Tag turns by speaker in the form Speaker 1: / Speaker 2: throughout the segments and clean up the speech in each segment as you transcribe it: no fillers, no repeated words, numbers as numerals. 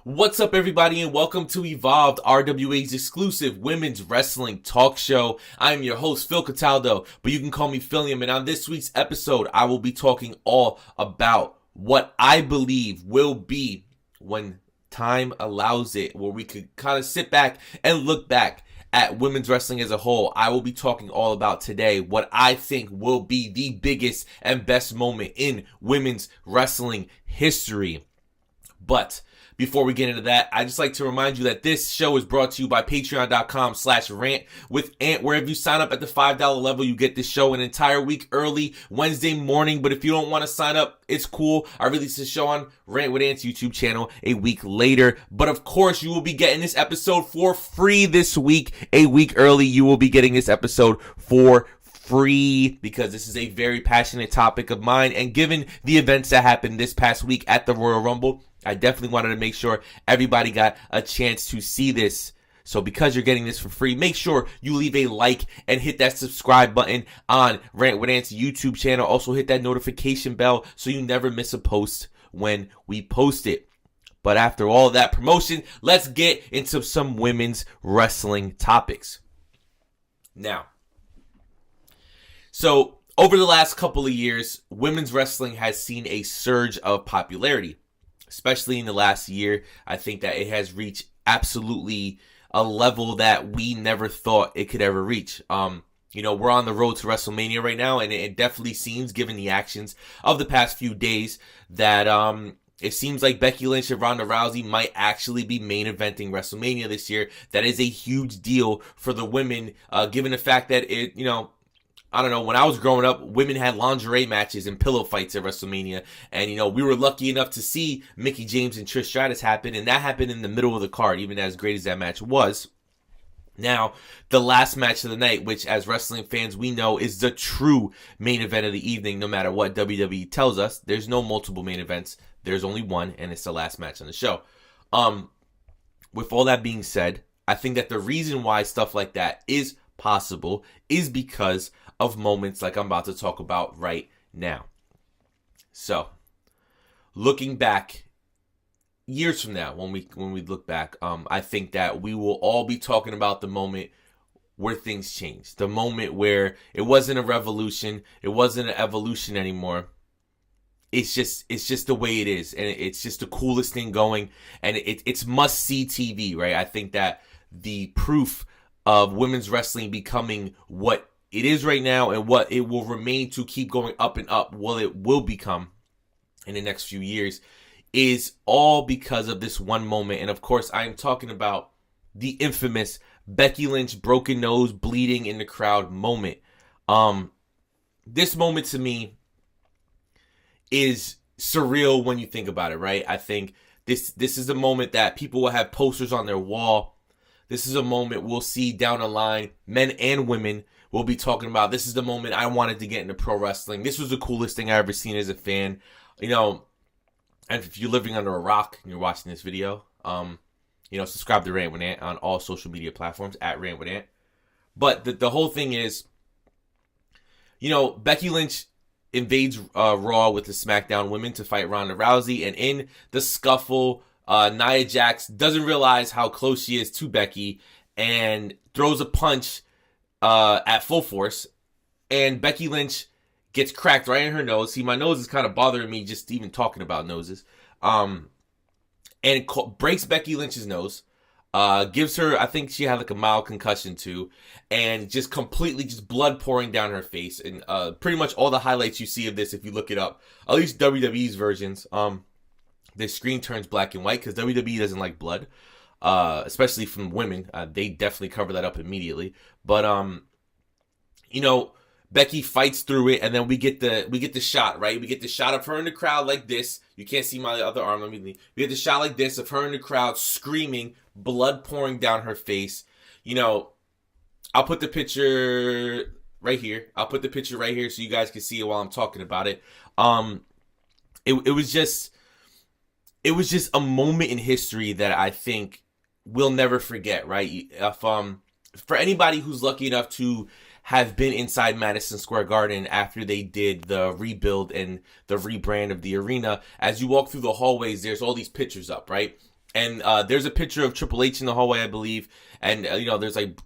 Speaker 1: What's up, everybody, and welcome to Evolved, RWA's exclusive women's wrestling talk show. I'm your host, Phil Cataldo, but you can call me Philium, and on this week's episode, I will be talking all about what I believe will be, when time allows it, where we could kind of sit back and look back at women's wrestling as a whole. I will be talking all about today what I think will be the biggest and best moment in women's wrestling history. But before we get into that, I'd just like to remind you that this show is brought to you by patreon.com/rant with Ant. Where if you sign up at the $5 level, you get this show an entire week early, Wednesday morning. But if you don't want to sign up, it's cool. I release this show on Rant with Ant's YouTube channel a week later. But of course, you will be getting this episode for free this week. A week early, you will be getting this episode for free because this is a very passionate topic of mine. And given the events that happened this past week at the Royal Rumble, I definitely wanted to make sure everybody got a chance to see this. So because you're getting this for free, make sure you leave a like and hit that subscribe button on Rant with Ant's YouTube channel. Also hit that notification bell so you never miss a post when we post it. But after all of that promotion, let's get into some women's wrestling topics. Now, so over the last couple of years, women's wrestling has seen a surge of popularity. Especially in the last year, I think that it has reached absolutely a level that we never thought it could ever reach. We're on the road to WrestleMania right now, and it definitely seems, given the actions of the past few days, that it seems like Becky Lynch and Ronda Rousey might actually be main eventing WrestleMania this year. That is a huge deal for the women, given the fact that I don't know, when I was growing up, women had lingerie matches and pillow fights at WrestleMania. And, we were lucky enough to see Mickie James and Trish Stratus happen. And that happened in the middle of the card, even as great as that match was. Now, the last match of the night, which as wrestling fans we know is the true main event of the evening, no matter what WWE tells us. There's no multiple main events. There's only one, and it's the last match on the show. With all that being said, I think that the reason why stuff like that is possible is because of moments like I'm about to talk about right now. So, looking back years from now, when we look back, I think that we will all be talking about the moment where things changed, the moment where it wasn't a revolution, it wasn't an evolution anymore. It's just the way it is, and it's just the coolest thing going, and it's must see TV, right? I think that the proof of women's wrestling becoming what it is right now and what it will remain to keep going up and up, what it will become in the next few years, is all because of this one moment. And of course, I am talking about the infamous Becky Lynch broken nose bleeding in the crowd moment. This moment to me is surreal when you think about it, right? I think this is a moment that people will have posters on their wall. This is a moment we'll see down the line, men and women will be talking about. This is the moment I wanted to get into pro wrestling. This was the coolest thing I ever seen as a fan. And if you're living under a rock and you're watching this video, subscribe to Rant with Ant on all social media platforms at Rant with Ant. But the whole thing is, Becky Lynch invades Raw with the SmackDown women to fight Ronda Rousey, and in the scuffle, Nia Jax doesn't realize how close she is to Becky and throws a punch at full force, and Becky Lynch gets cracked right in her nose. See, my nose is kind of bothering me just even talking about noses. And breaks Becky Lynch's nose, gives her, I think she had like a mild concussion too, and just completely just blood pouring down her face. And pretty much all the highlights you see of this, if you look it up, at least WWE's versions, the screen turns black and white because WWE doesn't like blood. Especially from women, they definitely cover that up immediately. But Becky fights through it, and then we get the shot, right? We get the shot of her in the crowd like this. You can't see my other arm. We get the shot like this of her in the crowd screaming, blood pouring down her face. I'll put the picture right here. So you guys can see it while I'm talking about it. It was just a moment in history that I think we'll never forget, right? If for anybody who's lucky enough to have been inside Madison Square Garden after they did the rebuild and the rebrand of the arena, as you walk through the hallways, there's all these pictures up, right? And there's a picture of Triple H in the hallway, I believe. And, there's like,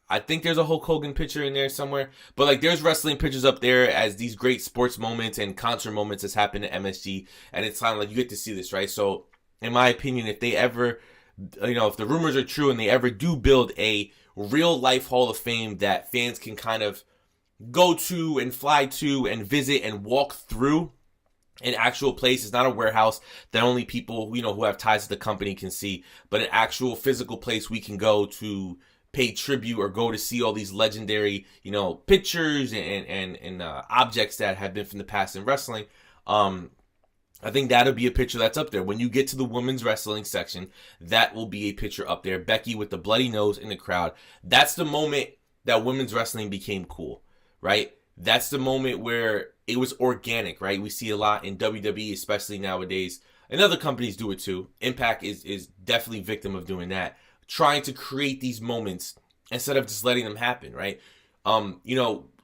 Speaker 1: I think there's a Hulk Hogan picture in there somewhere. But like there's wrestling pictures up there as these great sports moments and concert moments that's happened at MSG. And it's kind of like you get to see this, right? So in my opinion, if they ever, if the rumors are true and they ever do build a real life Hall of Fame that fans can kind of go to and fly to and visit and walk through, an actual place. It's not a warehouse that only people, who have ties to the company can see, but an actual physical place we can go to pay tribute or go to see all these legendary, pictures and objects that have been from the past in wrestling. I think that'll be a picture that's up there. When you get to the women's wrestling section, that will be a picture up there. Becky with the bloody nose in the crowd. That's the moment that women's wrestling became cool, right? That's the moment where it was organic, right? We see a lot in WWE, especially nowadays. And other companies do it too. Impact is definitely victim of doing that. Trying to create these moments instead of just letting them happen, right?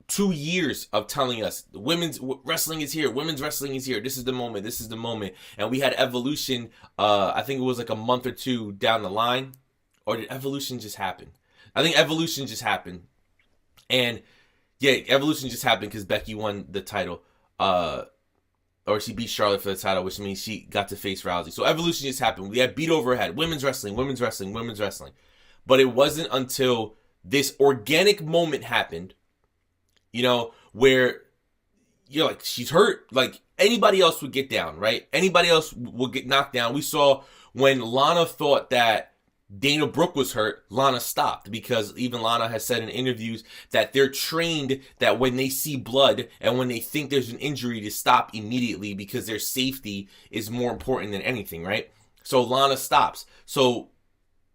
Speaker 1: 2 years of telling us women's wrestling is here, women's wrestling is here. This is the moment. This is the moment. And we had Evolution. I think it was like a month or two down the line, or did Evolution just happen? I think Evolution just happened, and yeah, Evolution just happened because Becky won the title, or she beat Charlotte for the title, which means she got to face Rousey. So Evolution just happened. We had beat over head, women's wrestling, women's wrestling, women's wrestling. But it wasn't until this organic moment happened, where like she's hurt, like anybody else would get down, right? Anybody else would get knocked down. We saw when Lana thought that Dana Brooke was hurt, Lana stopped, because even Lana has said in interviews that they're trained that when they see blood and when they think there's an injury to stop immediately because their safety is more important than anything, right? So Lana stops. So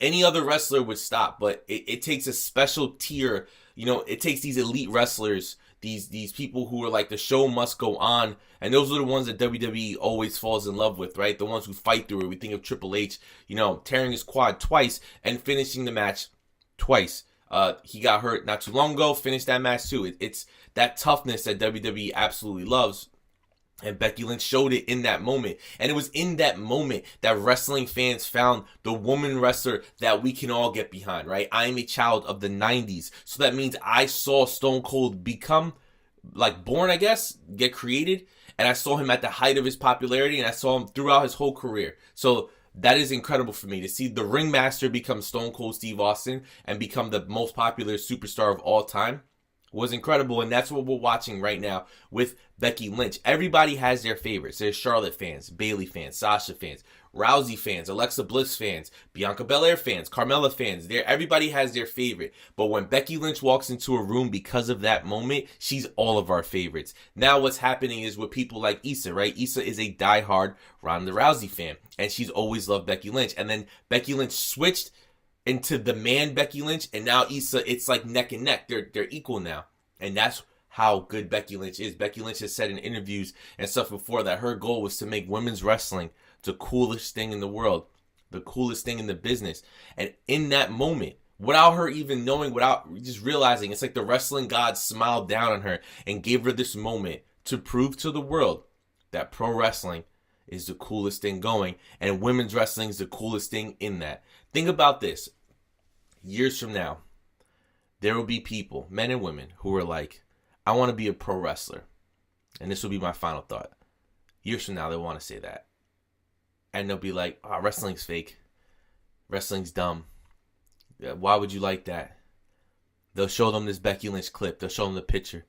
Speaker 1: any other wrestler would stop, but it takes a special tier, it takes these elite wrestlers, these people who are like the show must go on, and those are the ones that WWE always falls in love with, right? The ones who fight through it. We think of Triple H, tearing his quad twice and finishing the match twice. He got hurt not too long ago, finished that match too. It's that toughness that WWE absolutely loves. And Becky Lynch showed it in that moment. And it was in that moment that wrestling fans found the woman wrestler that we can all get behind, right? I am a child of the 90s. So that means I saw Stone Cold become, born, I guess, get created. And I saw him at the height of his popularity, and I saw him throughout his whole career. So that is incredible for me to see the ringmaster become Stone Cold Steve Austin and become the most popular superstar of all time. Was incredible, and that's what we're watching right now with Becky Lynch. Everybody has their favorites. There's Charlotte fans, Bayley fans, Sasha fans, Rousey fans, Alexa Bliss fans, Bianca Belair fans, Carmella fans. Everybody has their favorite. But when Becky Lynch walks into a room because of that moment, she's all of our favorites. Now what's happening is with people like Issa, right? Issa is a diehard Ronda Rousey fan, and she's always loved Becky Lynch. And then Becky Lynch switched into the man Becky Lynch, and now Issa, it's like neck and neck. They're equal now. And that's how good Becky Lynch is. Becky Lynch has said in interviews and stuff before that her goal was to make women's wrestling the coolest thing in the world, the coolest thing in the business. And in that moment, without her even knowing, without just realizing, it's like the wrestling god smiled down on her and gave her this moment to prove to the world that pro wrestling is the coolest thing going, and women's wrestling is the coolest thing in that. Think about this. Years from now, there will be people, men and women, who are like, I want to be a pro wrestler. And this will be my final thought. Years from now, they'll want to say that. And they'll be like, oh, wrestling's fake. Wrestling's dumb. Why would you like that? They'll show them this Becky Lynch clip. They'll show them the picture,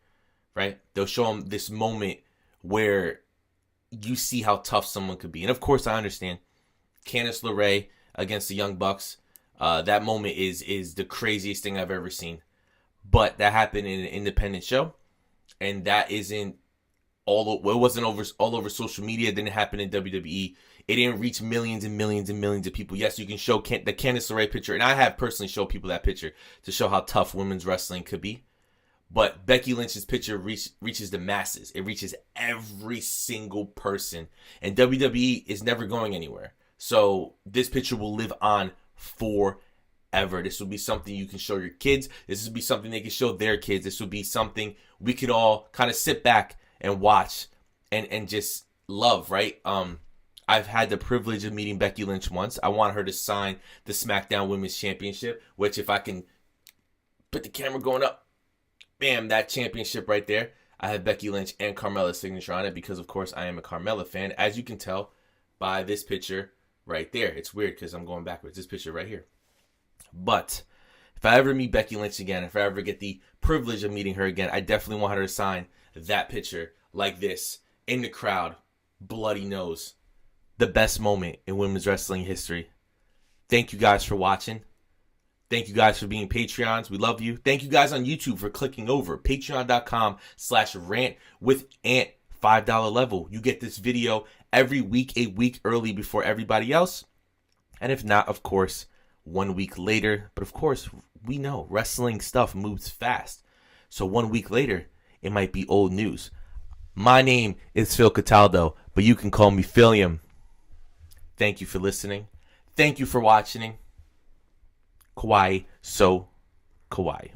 Speaker 1: right? They'll show them this moment where you see how tough someone could be. And of course, I understand. Candice LeRae against the Young Bucks. That moment is the craziest thing I've ever seen. But that happened in an independent show. And that isn't it wasn't all over social media. It didn't happen in WWE. It didn't reach millions and millions and millions of people. Yes, you can show the Candice LeRae picture. And I have personally showed people that picture to show how tough women's wrestling could be. But Becky Lynch's picture reaches the masses. It reaches every single person. And WWE is never going anywhere. So this picture will live on forever. This will be something you can show your kids. This will be something they can show their kids. This will be something we could all kind of sit back and watch and just love, right? I've had the privilege of meeting Becky Lynch once. I want her to sign the SmackDown Women's Championship, which if I can put the camera going up, bam, that championship right there. I have Becky Lynch and Carmella's signature on it because, of course, I am a Carmella fan, as you can tell by this picture right there. It's weird because I'm going backwards. This picture right here. But if I ever meet Becky Lynch again, if I ever get the privilege of meeting her again, I definitely want her to sign that picture like this in the crowd, bloody nose. The best moment in women's wrestling history. Thank you guys for watching. Thank you guys for being Patreons. We love you. Thank you guys on YouTube for clicking over. Patreon.com/rantwithant, $5 level. You get this video every week, a week early before everybody else. And if not, of course, 1 week later. But of course, we know wrestling stuff moves fast. So 1 week later, it might be old news. My name is Phil Cataldo, but you can call me Philium. Thank you for listening. Thank you for watching. Kawaii, so kawaii.